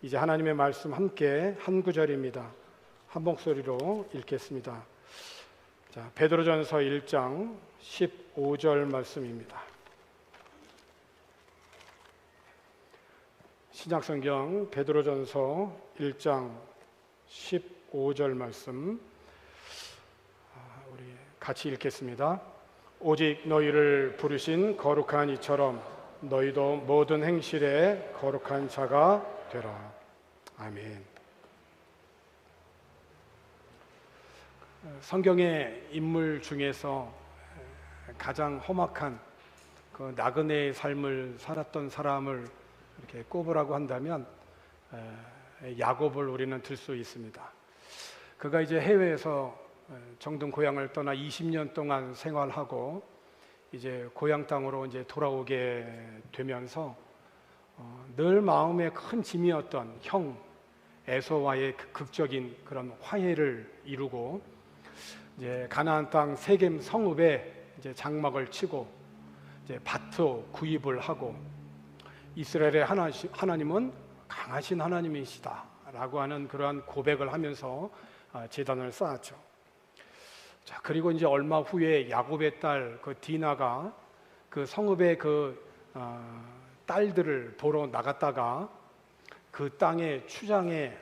이제 하나님의 말씀 함께 한 구절입니다. 한 목소리로 읽겠습니다. 자, 베드로전서 1장 15절 말씀입니다. 신약성경 베드로전서 1장 15절 말씀 우리 같이 읽겠습니다. 오직 너희를 부르신 거룩한 이처럼 너희도 모든 행실에 거룩한 자가 되라. 아멘. 성경의 인물 중에서 가장 험악한 그 나그네의 삶을 살았던 사람을 이렇게 꼽으라고 한다면 야곱을 우리는 들 수 있습니다. 그가 이제 해외에서 정든 고향을 떠나 20년 동안 생활하고 이제 고향 땅으로 이제 돌아오게 되면서 늘 마음에 큰 짐이었던 형 에서와의 극적인 그런 화해를 이루고 이제 가나안 땅 세겜 성읍에 이제 장막을 치고 이제 밭도 구입을 하고 이스라엘의 하나님은 강하신 하나님이시다라고 하는 그러한 고백을 하면서 제단을 쌓았죠. 자, 그리고 이제 얼마 후에 야곱의 딸 그 디나가 그 성읍의 그 딸들을 보러 나갔다가 그 땅의 추장의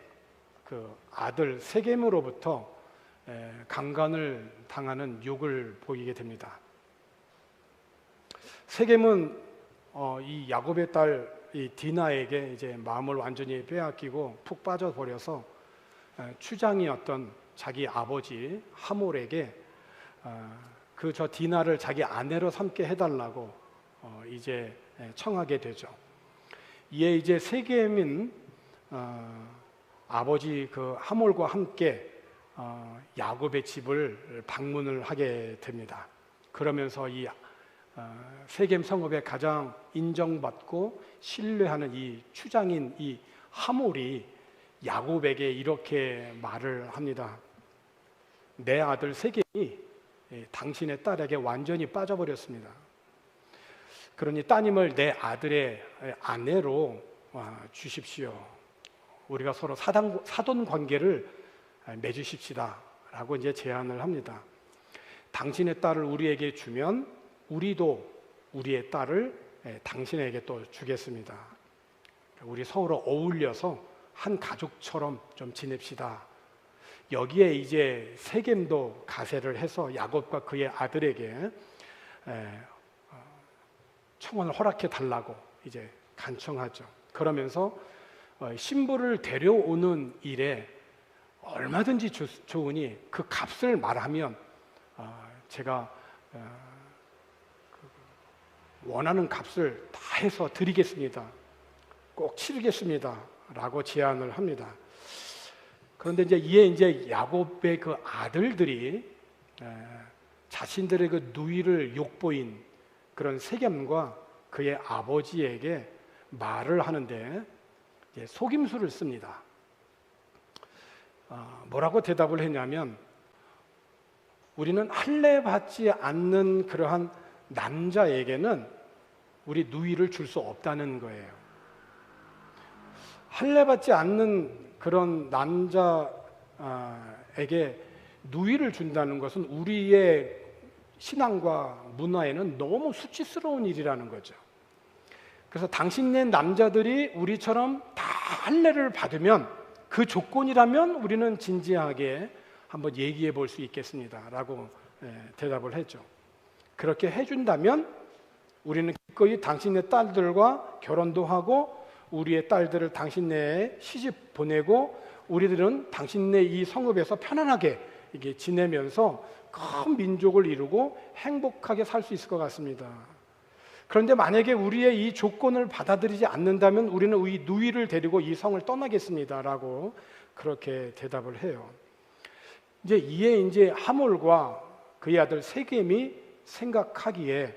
그 아들 세겜으로부터 강간을 당하는 욕을 보이게 됩니다. 세겜은 이 야곱의 딸 이 디나에게 이제 마음을 완전히 빼앗기고 푹 빠져버려서 추장이었던 자기 아버지 하몰에게 그 저 디나를 자기 아내로 삼게 해달라고 이제 청하게 되죠. 이에 이제 세겜인 아버지 그 하몰과 함께 야곱의 집을 방문을 하게 됩니다. 그러면서 이 세겜 성읍에 가장 인정받고 신뢰하는 이 추장인 이 하몰이 야곱에게 이렇게 말을 합니다. 내 아들 세겜이 당신의 딸에게 완전히 빠져버렸습니다. 그러니 따님을 내 아들의 아내로 주십시오. 우리가 서로 사돈 관계를 맺으십시다 라고 이제 제안을 합니다. 당신의 딸을 우리에게 주면 우리도 우리의 딸을 당신에게 또 주겠습니다. 우리 서로 어울려서 한 가족처럼 좀 지냅시다. 여기에 이제 세겜도 가세를 해서 야곱과 그의 아들에게 청혼을 허락해 달라고 이제 간청하죠. 그러면서 신부를 데려오는 일에 얼마든지 좋으니 그 값을 말하면 제가 원하는 값을 다 해서 드리겠습니다. 꼭 치르겠습니다. 라고 제안을 합니다. 그런데 이에 이제 야곱의 그 아들들이 자신들의 그 누이를 욕보인 그런 세겜과 그의 아버지에게 말을 하는데 속임수를 씁니다. 뭐라고 대답을 했냐면 우리는 할례 받지 않는 그러한 남자에게는 우리 누이를 줄 수 없다는 거예요. 할례 받지 않는 그런 남자에게 누이를 준다는 것은 우리의 신앙과 문화에는 너무 수치스러운 일이라는 거죠. 그래서 당신네 남자들이 우리처럼 다 할례를 받으면 그 조건이라면 우리는 진지하게 한번 얘기해 볼 수 있겠습니다 라고 대답을 했죠. 그렇게 해준다면 우리는 기꺼이 당신네 딸들과 결혼도 하고 우리의 딸들을 당신네에 시집 보내고 우리들은 당신네 이 성읍에서 편안하게 이게 지내면서 큰 민족을 이루고 행복하게 살 수 있을 것 같습니다. 그런데 만약에 우리의 이 조건을 받아들이지 않는다면 우리는 이 누이를 데리고 이 성을 떠나겠습니다 라고 그렇게 대답을 해요. 이에 이제 하몰과 그의 아들 세겜이 생각하기에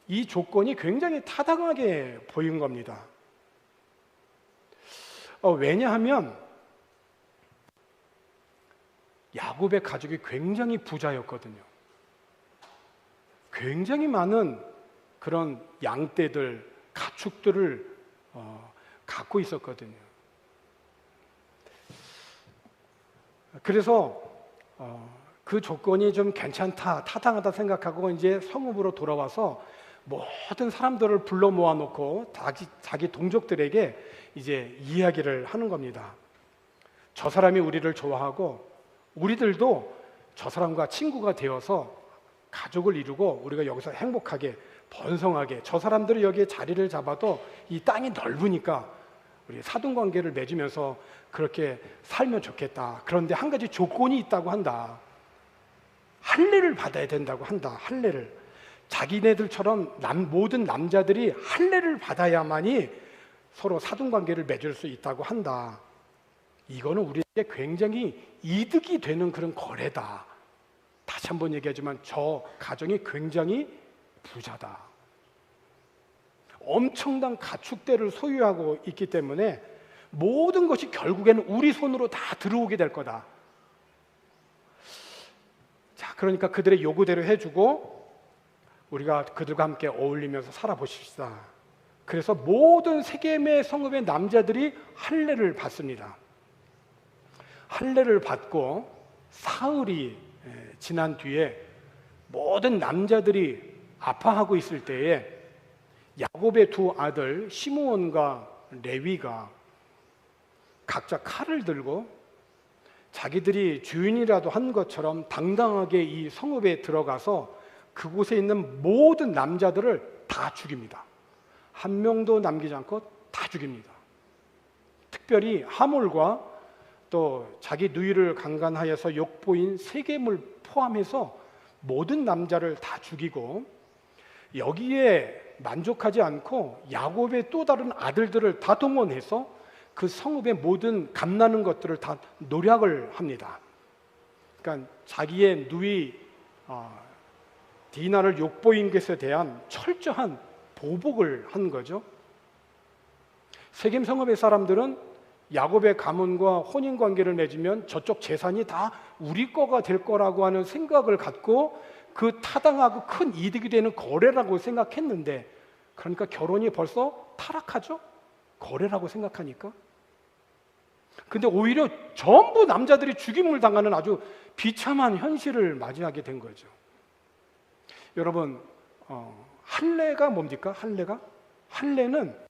이 조건이 굉장히 타당하게 보인 겁니다. 왜냐하면 야곱의 가족이 굉장히 부자였거든요. 굉장히 많은 그런 양떼들, 가축들을 갖고 있었거든요. 그래서 그 조건이 좀 괜찮다, 타당하다 생각하고 이제 성읍으로 돌아와서 모든 사람들을 불러 모아놓고 자기 동족들에게 이제 이야기를 하는 겁니다. 저 사람이 우리를 좋아하고 우리들도 저 사람과 친구가 되어서 가족을 이루고 우리가 여기서 행복하게 번성하게, 저 사람들이 여기에 자리를 잡아도 이 땅이 넓으니까 우리 사돈관계를 맺으면서 그렇게 살면 좋겠다. 그런데 한 가지 조건이 있다고 한다. 할례를 받아야 된다고 한다. 할례를. 자기네들처럼 모든 남자들이 할례를 받아야만이 서로 사돈관계를 맺을 수 있다고 한다. 이거는 우리에게 굉장히 이득이 되는 그런 거래다. 다시 한번 얘기하지만 저 가정이 굉장히 부자다. 엄청난 가축대를 소유하고 있기 때문에 모든 것이 결국에는 우리 손으로 다 들어오게 될 거다. 자, 그러니까 그들의 요구대로 해주고 우리가 그들과 함께 어울리면서 살아보십시다. 그래서 모든 세겜의 성읍의 남자들이 할례를 받습니다. 할례를 받고 사흘이 지난 뒤에 모든 남자들이 아파하고 있을 때에 야곱의 두 아들 시므온과 레위가 각자 칼을 들고 자기들이 주인이라도 한 것처럼 당당하게 이 성읍에 들어가서 그곳에 있는 모든 남자들을 다 죽입니다. 한 명도 남기지 않고 다 죽입니다. 특별히 하몰과 또 자기 누이를 강간하여서 욕보인 세겜을 포함해서 모든 남자를 다 죽이고, 여기에 만족하지 않고 야곱의 또 다른 아들들을 다 동원해서 그 성읍의 모든 값나는 것들을 다 노략을 합니다. 그러니까 자기의 누이 디나를 욕보인 것에 대한 철저한 보복을 한 거죠. 세겜 성읍의 사람들은 야곱의 가문과 혼인관계를 맺으면 저쪽 재산이 다 우리 거가 될 거라고 하는 생각을 갖고 그 타당하고 큰 이득이 되는 거래라고 생각했는데, 그러니까 결혼이 벌써 타락하죠? 거래라고 생각하니까. 근데 오히려 전부 남자들이 죽임을 당하는 아주 비참한 현실을 맞이하게 된 거죠. 여러분, 할례가 뭡니까? 할례는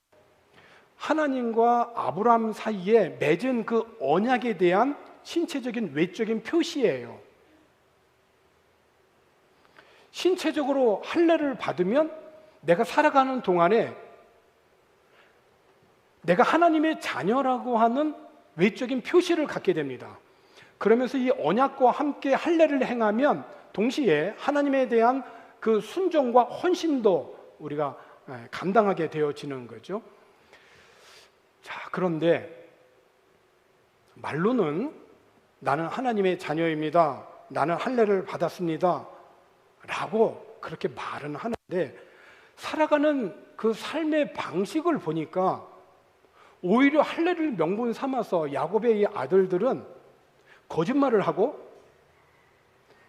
하나님과 아브라함 사이에 맺은 그 언약에 대한 신체적인 외적인 표시예요. 신체적으로 할례를 받으면 내가 살아가는 동안에 내가 하나님의 자녀라고 하는 외적인 표시를 갖게 됩니다. 그러면서 이 언약과 함께 할례를 행하면 동시에 하나님에 대한 그 순종과 헌신도 우리가 감당하게 되어지는 거죠. 자, 그런데 말로는 나는 하나님의 자녀입니다, 나는 할례를 받았습니다 라고 그렇게 말은 하는데, 살아가는 그 삶의 방식을 보니까 오히려 할례를 명분 삼아서 야곱의 이 아들들은 거짓말을 하고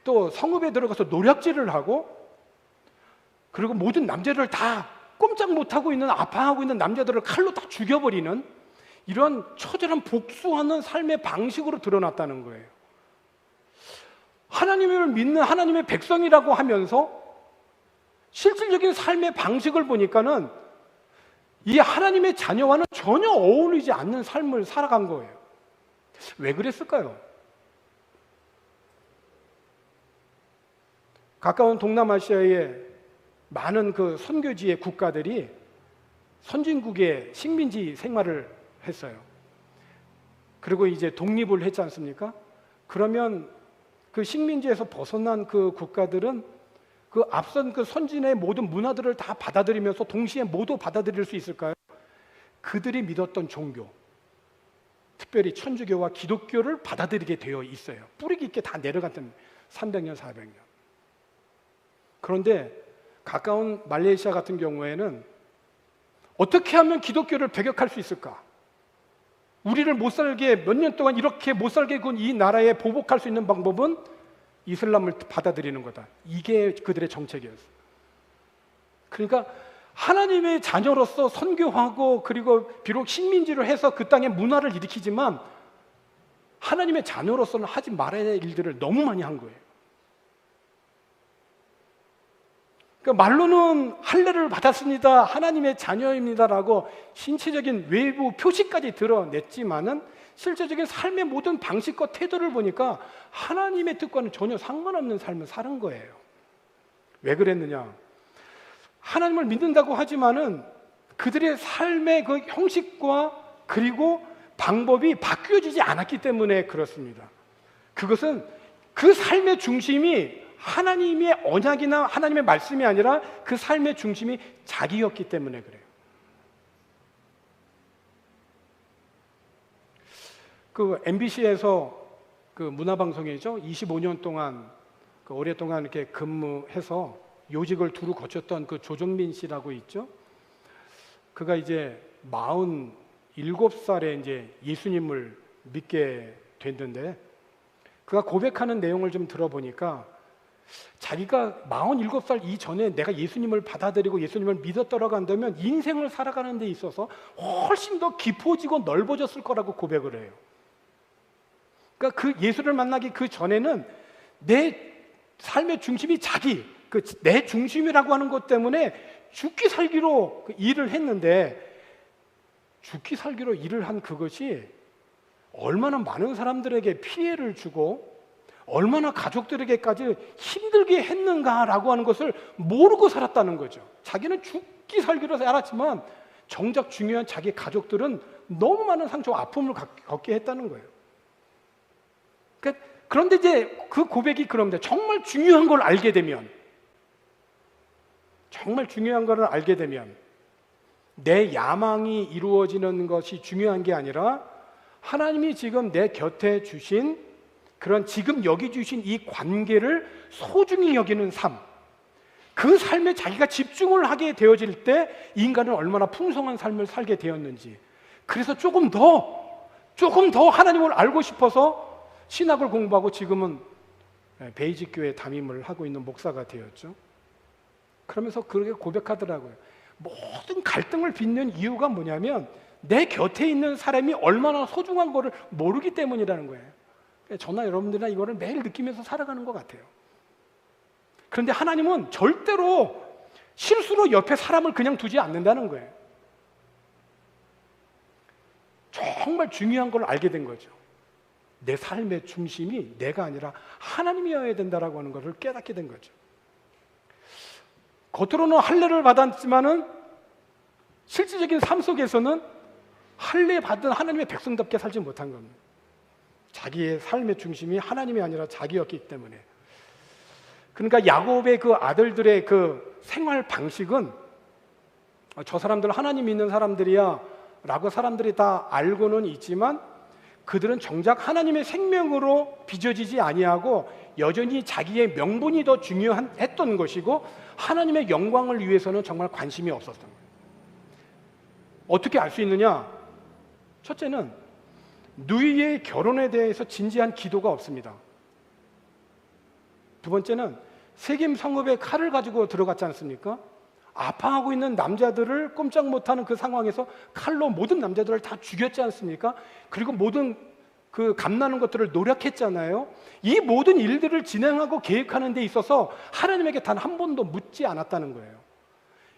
또 성읍에 들어가서 노략질을 하고, 그리고 모든 남자들을 다 꼼짝 못하고 있는, 아파하고 있는 남자들을 칼로 다 죽여버리는 이런 처절한 복수하는 삶의 방식으로 드러났다는 거예요. 하나님을 믿는 하나님의 백성이라고 하면서 실질적인 삶의 방식을 보니까는 이 하나님의 자녀와는 전혀 어울리지 않는 삶을 살아간 거예요. 왜 그랬을까요? 가까운 동남아시아의 많은 그 선교지의 국가들이 선진국의 식민지 생활을 했어요. 그리고 이제 독립을 했지 않습니까? 그러면 그 식민지에서 벗어난 그 국가들은 그 앞선 그 선진의 모든 문화들을 다 받아들이면서 동시에 모두 받아들일 수 있을까요? 그들이 믿었던 종교, 특별히 천주교와 기독교를 받아들이게 되어 있어요. 뿌리 깊게 다 내려갔던 300년, 400년. 그런데 가까운 말레이시아 같은 경우에는 어떻게 하면 기독교를 배격할 수 있을까? 우리를 못 살게, 몇 년 동안 이렇게 못 살게 군 이 나라에 보복할 수 있는 방법은 이슬람을 받아들이는 거다. 이게 그들의 정책이었어요. 그러니까 하나님의 자녀로서 선교하고, 그리고 비록 식민지를 해서 그 땅의 문화를 일으키지만 하나님의 자녀로서는 하지 말아야 할 일들을 너무 많이 한 거예요. 그러니까 말로는 할례를 받았습니다, 하나님의 자녀입니다라고 신체적인 외부 표시까지 드러냈지만은 실제적인 삶의 모든 방식과 태도를 보니까 하나님의 뜻과는 전혀 상관없는 삶을 사는 거예요. 왜 그랬느냐? 하나님을 믿는다고 하지만은 그들의 삶의 그 형식과 그리고 방법이 바뀌어지지 않았기 때문에 그렇습니다. 그것은 그 삶의 중심이 하나님의 언약이나 하나님의 말씀이 아니라 그 삶의 중심이 자기였기 때문에 그래요. 그 MBC에서 그 문화방송이죠, 25년 동안 오랫동안 이렇게 근무해서 요직을 두루 거쳤던 그 조정민 씨라고 있죠. 그가 이제 47살에 이제 예수님을 믿게 됐는데, 그가 고백하는 내용을 좀 들어보니까 자기가 47살 이전에 내가 예수님을 받아들이고 예수님을 믿었더라고 한다면 인생을 살아가는 데 있어서 훨씬 더 깊어지고 넓어졌을 거라고 고백을 해요. 그러니까 그 예수를 만나기 그 전에는 내 삶의 중심이 내 중심이라고 하는 것 때문에 죽기 살기로 일을 했는데, 죽기 살기로 일을 한 그것이 얼마나 많은 사람들에게 피해를 주고 얼마나 가족들에게까지 힘들게 했는가라고 하는 것을 모르고 살았다는 거죠. 자기는 죽기 살기로 살았지만 정작 중요한 자기 가족들은 너무 많은 상처와 아픔을 겪게 했다는 거예요. 그런데 이제 그 고백이 그럽니다. 정말 중요한 걸 알게 되면 내 야망이 이루어지는 것이 중요한 게 아니라 하나님이 지금 내 곁에 주신 그런 지금 여기 주신 이 관계를 소중히 여기는 삶, 그 삶에 자기가 집중을 하게 되어질 때 인간은 얼마나 풍성한 삶을 살게 되었는지, 그래서 조금 더 하나님을 알고 싶어서 신학을 공부하고 지금은 베이직 교회 담임을 하고 있는 목사가 되었죠. 그러면서 그렇게 고백하더라고요. 모든 갈등을 빚는 이유가 뭐냐면 내 곁에 있는 사람이 얼마나 소중한 거를 모르기 때문이라는 거예요. 저나 여러분들이나 이거를 매일 느끼면서 살아가는 것 같아요. 그런데 하나님은 절대로 실수로 옆에 사람을 그냥 두지 않는다는 거예요. 정말 중요한 걸 알게 된 거죠. 내 삶의 중심이 내가 아니라 하나님이어야 된다라고 하는 것을 깨닫게 된 거죠. 겉으로는 할례를 받았지만은 실질적인 삶 속에서는 할례 받은 하나님의 백성답게 살지 못한 겁니다. 자기의 삶의 중심이 하나님이 아니라 자기였기 때문에. 그러니까 야곱의 그 아들들의 그 생활 방식은 저 사람들 하나님 믿는 사람들이야 라고 사람들이 다 알고는 있지만 그들은 정작 하나님의 생명으로 빚어지지 아니하고 여전히 자기의 명분이 더 중요했던 것이고 하나님의 영광을 위해서는 정말 관심이 없었던 거예요. 어떻게 알 수 있느냐? 첫째는 누이의 결혼에 대해서 진지한 기도가 없습니다. 두 번째는 세겜 성읍에 칼을 가지고 들어갔지 않습니까? 아파하고 있는 남자들을 꼼짝 못하는 그 상황에서 칼로 모든 남자들을 다 죽였지 않습니까? 그리고 모든 그 감나는 것들을 노력했잖아요. 이 모든 일들을 진행하고 계획하는 데 있어서 하나님에게 단 한 번도 묻지 않았다는 거예요.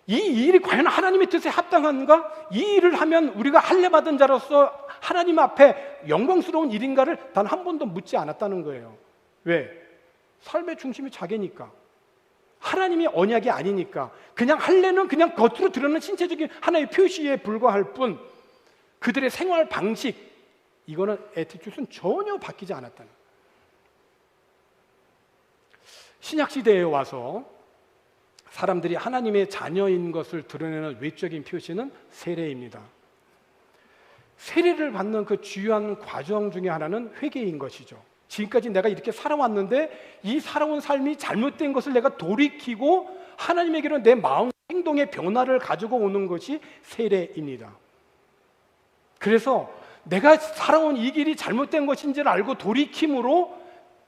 이 일이 과연 하나님의 뜻에 합당한가? 이 일을 하면 우리가 할례 받은 자로서 하나님 앞에 영광스러운 일인가를 단 한 번도 묻지 않았다는 거예요. 왜? 삶의 중심이 자기니까. 하나님이 언약이 아니니까. 그냥 할례는 그냥 겉으로 드러나는 신체적인 하나의 표시에 불과할 뿐 그들의 생활 방식, 이거는 애티튜드는 전혀 바뀌지 않았다는 거예요. 신약시대에 와서 사람들이 하나님의 자녀인 것을 드러내는 외적인 표시는 세례입니다. 세례를 받는 그 주요한 과정 중에 하나는 회개인 것이죠. 지금까지 내가 이렇게 살아왔는데 이 살아온 삶이 잘못된 것을 내가 돌이키고 하나님에게로 내 마음 행동의 변화를 가지고 오는 것이 세례입니다. 그래서 내가 살아온 이 길이 잘못된 것인지를 알고 돌이킴으로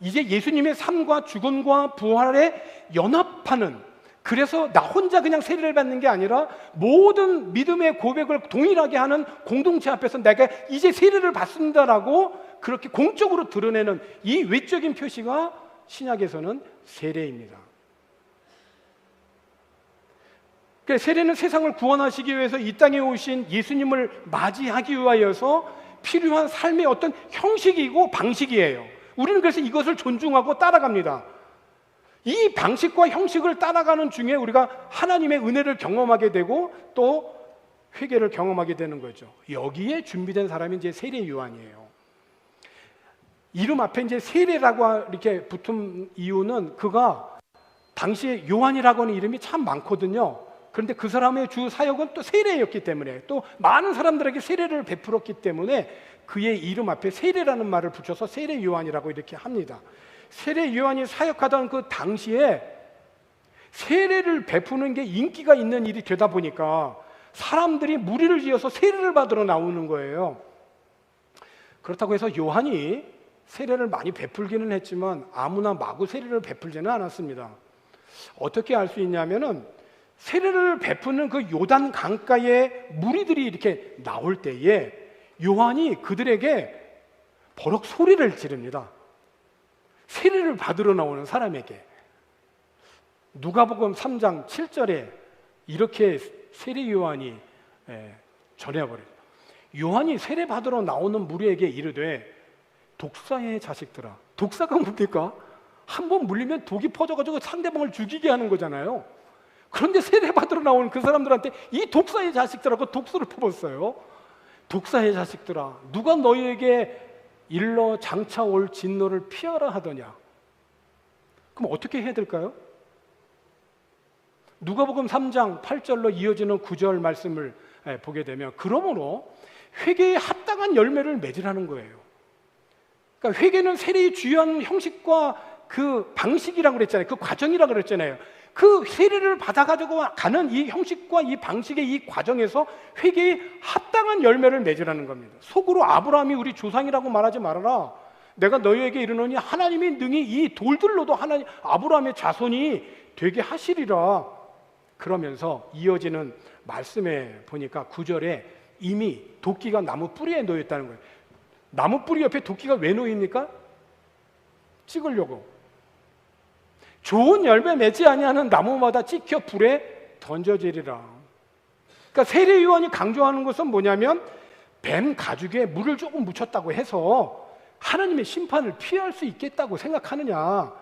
이제 예수님의 삶과 죽음과 부활에 연합하는, 그래서 나 혼자 그냥 세례를 받는 게 아니라 모든 믿음의 고백을 동일하게 하는 공동체 앞에서 내가 이제 세례를 받습니다라고 그렇게 공적으로 드러내는 이 외적인 표시가 신약에서는 세례입니다. 그러니까 세례는 세상을 구원하시기 위해서 이 땅에 오신 예수님을 맞이하기 위하여서 필요한 삶의 어떤 형식이고 방식이에요. 우리는 그래서 이것을 존중하고 따라갑니다. 이 방식과 형식을 따라가는 중에 우리가 하나님의 은혜를 경험하게 되고 또 회개를 경험하게 되는 거죠. 여기에 준비된 사람이 이제 세례 요한이에요. 이름 앞에 이제 세례라고 이렇게 붙은 이유는 그가 당시에 요한이라고 하는 이름이 참 많거든요. 그런데 그 사람의 주 사역은 또 세례였기 때문에, 또 많은 사람들에게 세례를 베풀었기 때문에 그의 이름 앞에 세례라는 말을 붙여서 세례 요한이라고 이렇게 합니다. 세례 요한이 사역하던 그 당시에 세례를 베푸는 게 인기가 있는 일이 되다 보니까 사람들이 무리를 지어서 세례를 받으러 나오는 거예요. 그렇다고 해서 요한이 세례를 많이 베풀기는 했지만 아무나 마구 세례를 베풀지는 않았습니다. 어떻게 알 수 있냐면은 세례를 베푸는 그 요단 강가에 무리들이 이렇게 나올 때에 요한이 그들에게 버럭 소리를 지릅니다. 세례를 받으러 나오는 사람에게. 누가복음 3장 7절에 이렇게 세례 요한이 전해버려요. 요한이 세례 받으러 나오는 무리에게 이르되 독사의 자식들아. 독사가 뭡니까? 한번 물리면 독이 퍼져가지고 상대방을 죽이게 하는 거잖아요. 그런데 세례 받으러 나오는 그 사람들한테 이 독사의 자식들하고 독수를 뽑았어요. 독사의 자식들아, 누가 너희에게 일러 장차 올 진노를 피하라 하더냐? 그럼 어떻게 해야 될까요? 누가복음 3장 8절로 이어지는 9절 말씀을 보게 되면 그러므로 회개에 합당한 열매를 맺으라는 거예요. 그러니까 회개는 세례의 주요한 형식과 그 방식이라고 그랬잖아요. 그 과정이라고 그랬잖아요. 그 세례를 받아가지고 가는 이 형식과 이 방식의 이 과정에서 회개에 합당한 열매를 맺으라는 겁니다. 속으로 아브라함이 우리 조상이라고 말하지 말아라. 내가 너희에게 이르노니 하나님이 능히 이 돌들로도 하나님 아브라함의 자손이 되게 하시리라. 그러면서 이어지는 말씀에 보니까 9절에 이미 도끼가 나무 뿌리에 놓였다는 거예요. 나무 뿌리 옆에 도끼가 왜 놓입니까? 찍으려고. 좋은 열매 맺지 아니하는 나무마다 찍혀 불에 던져지리라. 그러니까 세례 요한이 강조하는 것은 뭐냐면 뱀 가죽에 물을 조금 묻혔다고 해서 하나님의 심판을 피할 수 있겠다고 생각하느냐.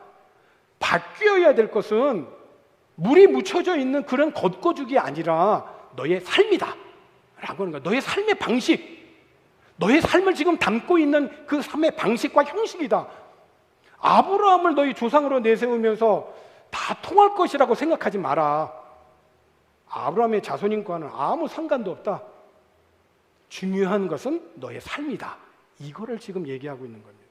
바뀌어야 될 것은 물이 묻혀져 있는 그런 겉고죽이 아니라 너의 삶이다 라고 하는 거야. 너의 삶의 방식, 너의 삶을 지금 담고 있는 그 삶의 방식과 형식이다. 아브라함을 너희 조상으로 내세우면서 다 통할 것이라고 생각하지 마라. 아브라함의 자손인과는 아무 상관도 없다. 중요한 것은 너의 삶이다. 이거를 지금 얘기하고 있는 겁니다.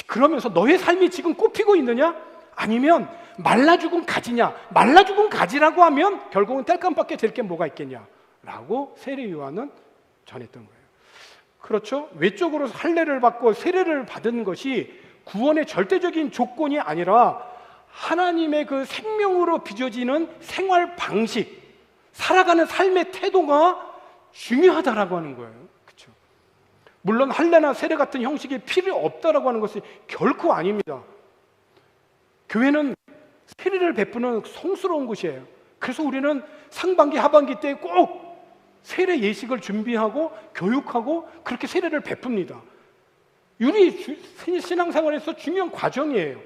그러면서 너의 삶이 지금 꽃피고 있느냐? 아니면 말라 죽은 가지냐? 말라 죽은 가지라고 하면 결국은 땔감밖에 될 게 뭐가 있겠냐? 라고 세례 요한은 전했던 거예요. 그렇죠? 외적으로 할례를 받고 세례를 받은 것이 구원의 절대적인 조건이 아니라 하나님의 그 생명으로 빚어지는 생활 방식, 살아가는 삶의 태도가 중요하다라고 하는 거예요. 그렇죠? 물론 할례나 세례 같은 형식이 필요 없다라고 하는 것이 결코 아닙니다. 교회는 세례를 베푸는 성스러운 곳이에요. 그래서 우리는 상반기, 하반기 때 꼭 세례 예식을 준비하고 교육하고 그렇게 세례를 베풉니다. 우리 신앙생활에서 중요한 과정이에요.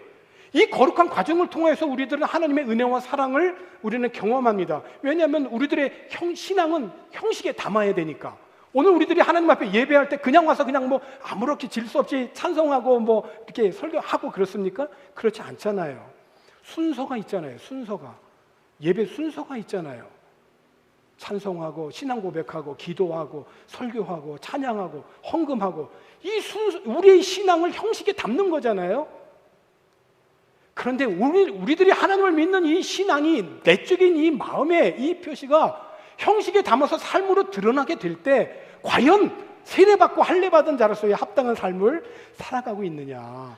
이 거룩한 과정을 통해서 우리들은 하나님의 은혜와 사랑을 우리는 경험합니다. 왜냐하면 우리들의 신앙은 형식에 담아야 되니까. 오늘 우리들이 하나님 앞에 예배할 때 그냥 와서 그냥 뭐 아무렇게 질수 없이 찬송하고 뭐 이렇게 설교하고 그렇습니까? 그렇지 않잖아요. 순서가 있잖아요. 순서가. 예배 순서가 있잖아요. 찬송하고 신앙 고백하고 기도하고 설교하고 찬양하고 헌금하고 이 순서, 우리의 신앙을 형식에 담는 거잖아요. 그런데 우리들이 하나님을 믿는 이 신앙이 내적인 이 마음의 이 표시가 형식에 담아서 삶으로 드러나게 될 때 과연 세례받고 할례받은 자로서의 합당한 삶을 살아가고 있느냐.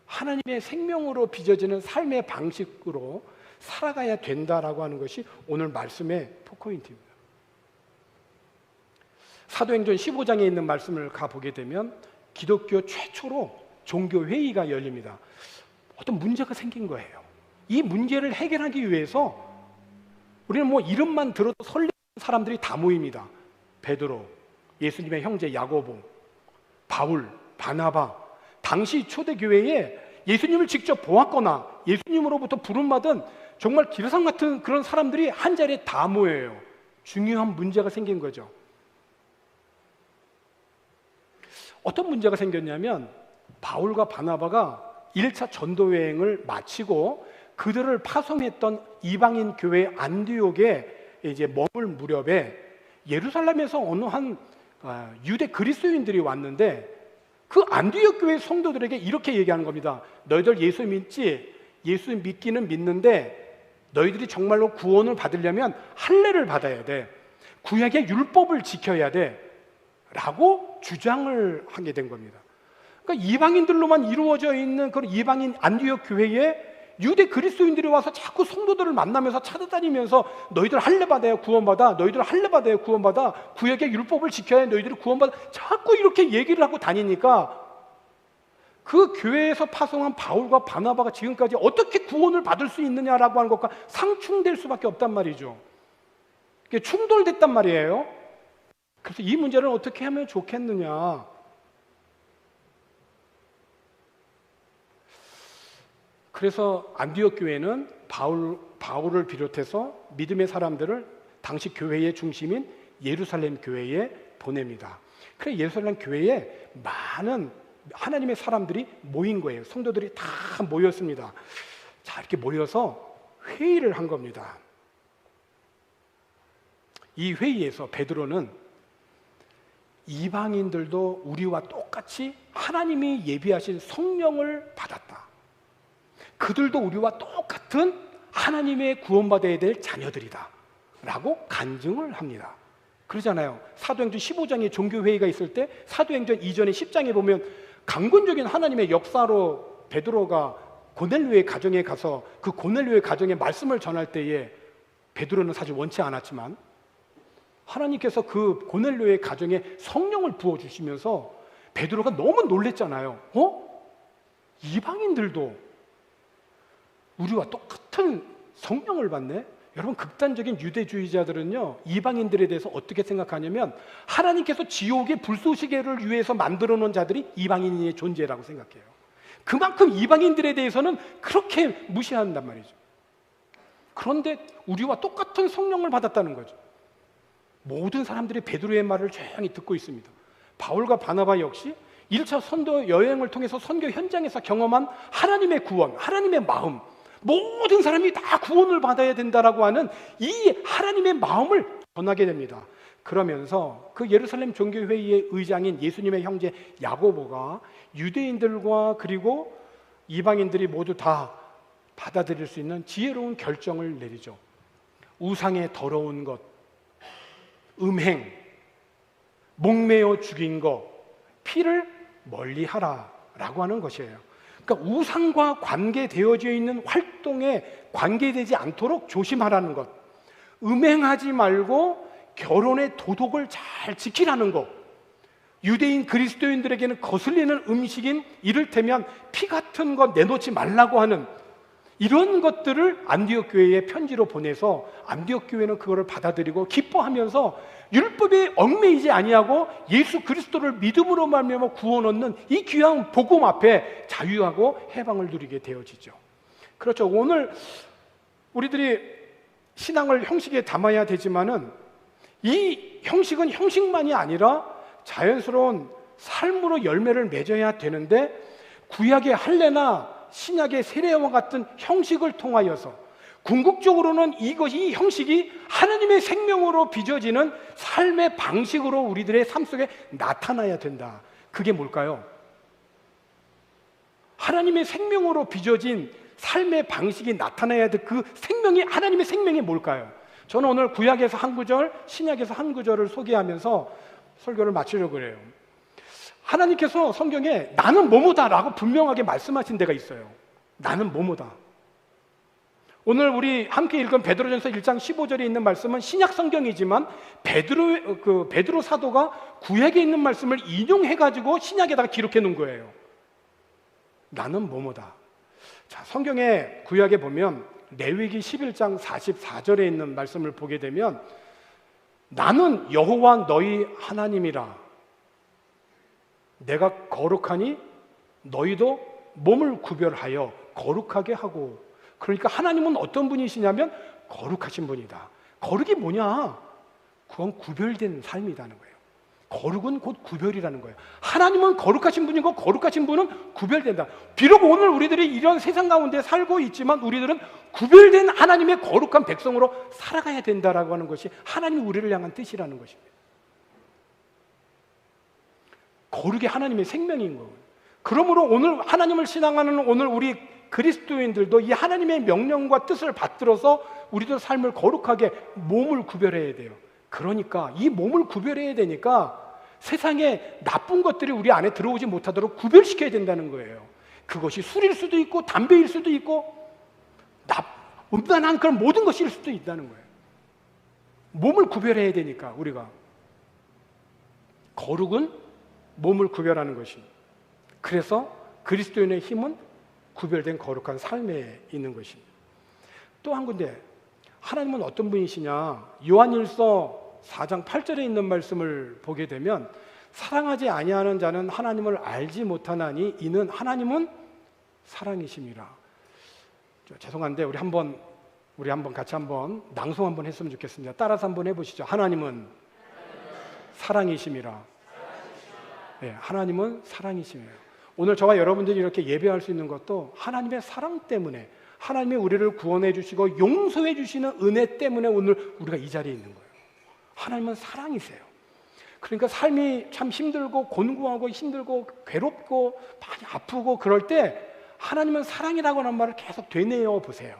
하나님의 생명으로 빚어지는 삶의 방식으로 살아가야 된다라고 하는 것이 오늘 말씀의 포인트입니다. 사도행전 15장에 있는 말씀을 가보게 되면 기독교 최초로 종교회의가 열립니다. 어떤 문제가 생긴 거예요. 이 문제를 해결하기 위해서 우리는 뭐 이름만 들어도 설레는 사람들이 다 모입니다. 베드로, 예수님의 형제 야고보, 바울, 바나바. 당시 초대교회에 예수님을 직접 보았거나 예수님으로부터 부름받은 정말 기라상 같은 그런 사람들이 한 자리에 다 모여요. 중요한 문제가 생긴 거죠. 어떤 문제가 생겼냐면 바울과 바나바가 1차 전도 여행을 마치고 그들을 파송했던 이방인 교회 안디옥에 이제 머물 무렵에 예루살렘에서 어느 한 유대 그리스도인들이 왔는데 그 안디옥 교회 성도들에게 이렇게 얘기하는 겁니다. 너희들 예수 믿지? 예수 믿기는 믿는데 너희들이 정말로 구원을 받으려면 할례를 받아야 돼. 구약의 율법을 지켜야 돼. 라고 주장을 하게 된 겁니다. 그러니까 이방인들로만 이루어져 있는 그런 이방인 안디옥 교회에 유대 그리스도인들이 와서 자꾸 성도들을 만나면서 찾아다니면서 너희들 할례 받아야 구원받아, 너희들 할례 받아야 구원받아, 구약의 율법을 지켜야 너희들이 구원받아, 자꾸 이렇게 얘기를 하고 다니니까 그 교회에서 파송한 바울과 바나바가 지금까지 어떻게 구원을 받을 수 있느냐라고 하는 것과 상충될 수밖에 없단 말이죠. 이게 충돌됐단 말이에요. 그래서 이 문제를 어떻게 하면 좋겠느냐. 그래서 안디옥 교회는 바울을 비롯해서 믿음의 사람들을 당시 교회의 중심인 예루살렘 교회에 보냅니다. 그래서 예루살렘 교회에 많은 하나님의 사람들이 모인 거예요. 성도들이 다 모였습니다. 자, 이렇게 모여서 회의를 한 겁니다. 이 회의에서 베드로는 이방인들도 우리와 똑같이 하나님이 예비하신 성령을 받았다. 그들도 우리와 똑같은 하나님의 구원받아야 될 자녀들이다 라고 간증을 합니다. 그러잖아요. 사도행전 15장에 종교회의가 있을 때 사도행전 이전의 10장에 보면 강권적인 하나님의 역사로 베드로가 고넬료의 가정에 가서 그 고넬료의 가정에 말씀을 전할 때에 베드로는 사실 원치 않았지만 하나님께서 그 고넬료의 가정에 성령을 부어주시면서 베드로가 너무 놀랬잖아요. 이방인들도 우리와 똑같은 성령을 받네? 여러분, 극단적인 유대주의자들은요, 이방인들에 대해서 어떻게 생각하냐면 하나님께서 지옥의 불쏘시개를 위해서 만들어 놓은 자들이 이방인의 존재라고 생각해요. 그만큼 이방인들에 대해서는 그렇게 무시한단 말이죠. 그런데 우리와 똑같은 성령을 받았다는 거죠. 모든 사람들이 베드로의 말을 조용히 듣고 있습니다. 바울과 바나바 역시 1차 선도 여행을 통해서 선교 현장에서 경험한 하나님의 구원, 하나님의 마음, 모든 사람이 다 구원을 받아야 된다라고 하는 이 하나님의 마음을 전하게 됩니다. 그러면서 그 예루살렘 종교회의의 의장인 예수님의 형제 야고보가 유대인들과 그리고 이방인들이 모두 다 받아들일 수 있는 지혜로운 결정을 내리죠. 우상의 더러운 것, 음행, 목매어 죽인 것, 피를 멀리하라라고 하는 것이에요. 그러니까 우상과 관계되어져 있는 활동에 관계되지 않도록 조심하라는 것, 음행하지 말고 결혼의 도덕을 잘 지키라는 것, 유대인 그리스도인들에게는 거슬리는 음식인 이를테면 피 같은 것 내놓지 말라고 하는 이런 것들을 안디옥 교회에 편지로 보내서 안디옥 교회는 그거를 받아들이고 기뻐하면서 율법에 얽매이지 아니하고 예수 그리스도를 믿음으로 말미암아 구원 얻는 이 귀한 복음 앞에 자유하고 해방을 누리게 되어지죠. 그렇죠. 오늘 우리들이 신앙을 형식에 담아야 되지만은 이 형식은 형식만이 아니라 자연스러운 삶으로 열매를 맺어야 되는데 구약의 할례나 신약의 세례와 같은 형식을 통하여서 궁극적으로는 이 형식이 하나님의 생명으로 빚어지는 삶의 방식으로 우리들의 삶 속에 나타나야 된다. 그게 뭘까요? 하나님의 생명으로 빚어진 삶의 방식이 나타나야 될 그 생명이, 하나님의 생명이 뭘까요? 저는 오늘 구약에서 한 구절, 신약에서 한 구절을 소개하면서 설교를 마치려고 그래요. 하나님께서 성경에 나는 뭐뭐다라고 분명하게 말씀하신 데가 있어요. 나는 뭐뭐다. 오늘 우리 함께 읽은 베드로전서 1장 15절에 있는 말씀은 신약 성경이지만 베드로 사도가 구약에 있는 말씀을 인용해 가지고 신약에다가 기록해 놓은 거예요. 나는 뭐뭐다. 자, 성경의 구약에 보면 레위기 11장 44절에 있는 말씀을 보게 되면 나는 여호와 너희 하나님이라. 내가 거룩하니 너희도 몸을 구별하여 거룩하게 하고. 그러니까 하나님은 어떤 분이시냐면 거룩하신 분이다. 거룩이 뭐냐? 그건 구별된 삶이라는 거예요. 거룩은 곧 구별이라는 거예요. 하나님은 거룩하신 분이고 거룩하신 분은 구별된다. 비록 오늘 우리들이 이런 세상 가운데 살고 있지만 우리들은 구별된 하나님의 거룩한 백성으로 살아가야 된다라고 하는 것이 하나님이 우리를 향한 뜻이라는 것입니다. 거룩이 하나님의 생명인 거예요. 그러므로 오늘 하나님을 신앙하는 오늘 우리 그리스도인들도 이 하나님의 명령과 뜻을 받들어서 우리들 삶을 거룩하게 몸을 구별해야 돼요. 그러니까 이 몸을 구별해야 되니까 세상에 나쁜 것들이 우리 안에 들어오지 못하도록 구별시켜야 된다는 거예요. 그것이 술일 수도 있고 담배일 수도 있고 음란한 그런 모든 것일 수도 있다는 거예요. 몸을 구별해야 되니까 우리가 거룩은 몸을 구별하는 것입니다. 그래서 그리스도인의 힘은 구별된 거룩한 삶에 있는 것입니다. 또 한 군데 하나님은 어떤 분이시냐? 요한일서 4장 8절에 있는 말씀을 보게 되면 사랑하지 아니하는 자는 하나님을 알지 못하나니 이는 하나님은 사랑이심이라. 죄송한데 우리 한번 같이 한번 낭송 한번 했으면 좋겠습니다. 따라서 한번 해보시죠. 하나님은 사랑이심이라. 네, 하나님은 사랑이심이에요. 오늘 저와 여러분들이 이렇게 예배할 수 있는 것도 하나님의 사랑 때문에, 하나님이 우리를 구원해 주시고 용서해 주시는 은혜 때문에 오늘 우리가 이 자리에 있는 거예요. 하나님은 사랑이세요. 그러니까 삶이 참 힘들고 곤고하고 힘들고 괴롭고 많이 아프고 그럴 때 하나님은 사랑이라고 하는 말을 계속 되뇌어 보세요.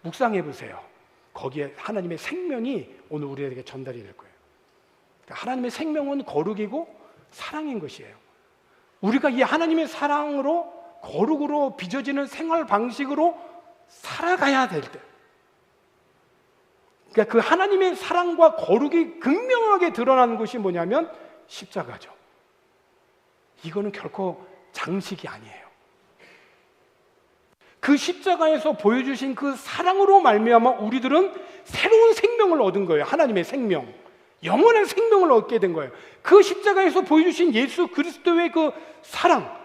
묵상해 보세요. 거기에 하나님의 생명이 오늘 우리에게 전달이 될 거예요. 그러니까 하나님의 생명은 거룩이고 사랑인 것이에요. 우리가 이 하나님의 사랑으로 거룩으로 빚어지는 생활 방식으로 살아가야 될 때, 그러니까 그 하나님의 사랑과 거룩이 극명하게 드러나는 것이 뭐냐면 십자가죠. 이거는 결코 장식이 아니에요. 그 십자가에서 보여주신 그 사랑으로 말미암아 우리들은 새로운 생명을 얻은 거예요. 하나님의 생명, 영원한 생명을 얻게 된 거예요. 그 십자가에서 보여주신 예수 그리스도의 그 사랑,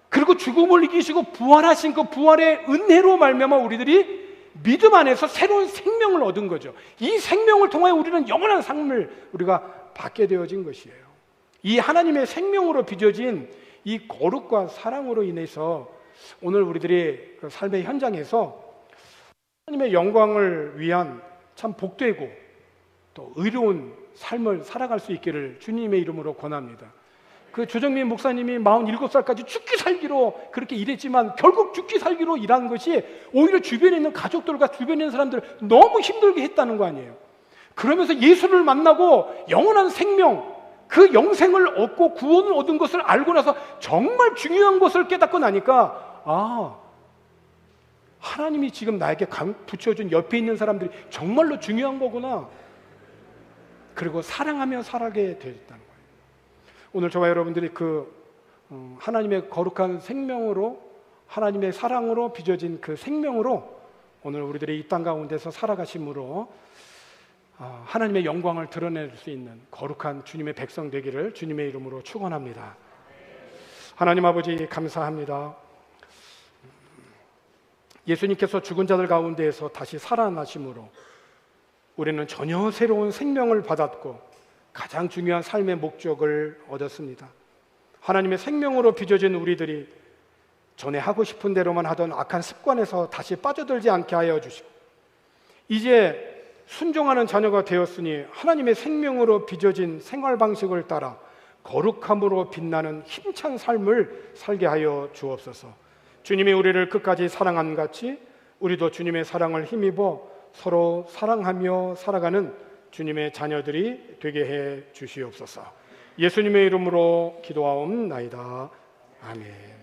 그리고 죽음을 이기시고 부활하신 그 부활의 은혜로 말미암아 우리들이 믿음 안에서 새로운 생명을 얻은 거죠. 이 생명을 통하여 우리는 영원한 삶을 우리가 받게 되어진 것이에요. 이 하나님의 생명으로 빚어진 이 거룩과 사랑으로 인해서 오늘 우리들이 그 삶의 현장에서 하나님의 영광을 위한 참 복되고 또 의로운 삶을 살아갈 수 있기를 주님의 이름으로 권합니다. 그 조정민 목사님이 47살까지 죽기 살기로 그렇게 일했지만 결국 죽기 살기로 일한 것이 오히려 주변에 있는 가족들과 주변에 있는 사람들을 너무 힘들게 했다는 거 아니에요. 그러면서 예수를 만나고 영원한 생명, 그 영생을 얻고 구원을 얻은 것을 알고 나서 정말 중요한 것을 깨닫고 나니까 하나님이 지금 나에게 붙여준 옆에 있는 사람들이 정말로 중요한 거구나. 그리고 사랑하며 살아가게 되었다는 거예요. 오늘 저와 여러분들이 하나님의 거룩한 생명으로, 하나님의 사랑으로 빚어진 그 생명으로 오늘 우리들이 이 땅 가운데서 살아가심으로 하나님의 영광을 드러낼 수 있는 거룩한 주님의 백성 되기를 주님의 이름으로 축원합니다. 하나님 아버지 감사합니다. 예수님께서 죽은 자들 가운데에서 다시 살아나심으로 우리는 전혀 새로운 생명을 받았고 가장 중요한 삶의 목적을 얻었습니다. 하나님의 생명으로 빚어진 우리들이 전에 하고 싶은 대로만 하던 악한 습관에서 다시 빠져들지 않게 하여 주시고 이제 순종하는 자녀가 되었으니 하나님의 생명으로 빚어진 생활 방식을 따라 거룩함으로 빛나는 힘찬 삶을 살게 하여 주옵소서. 주님이 우리를 끝까지 사랑한 같이 우리도 주님의 사랑을 힘입어 서로 사랑하며 살아가는 주님의 자녀들이 되게 해 주시옵소서. 예수님의 이름으로 기도하옵나이다. 아멘.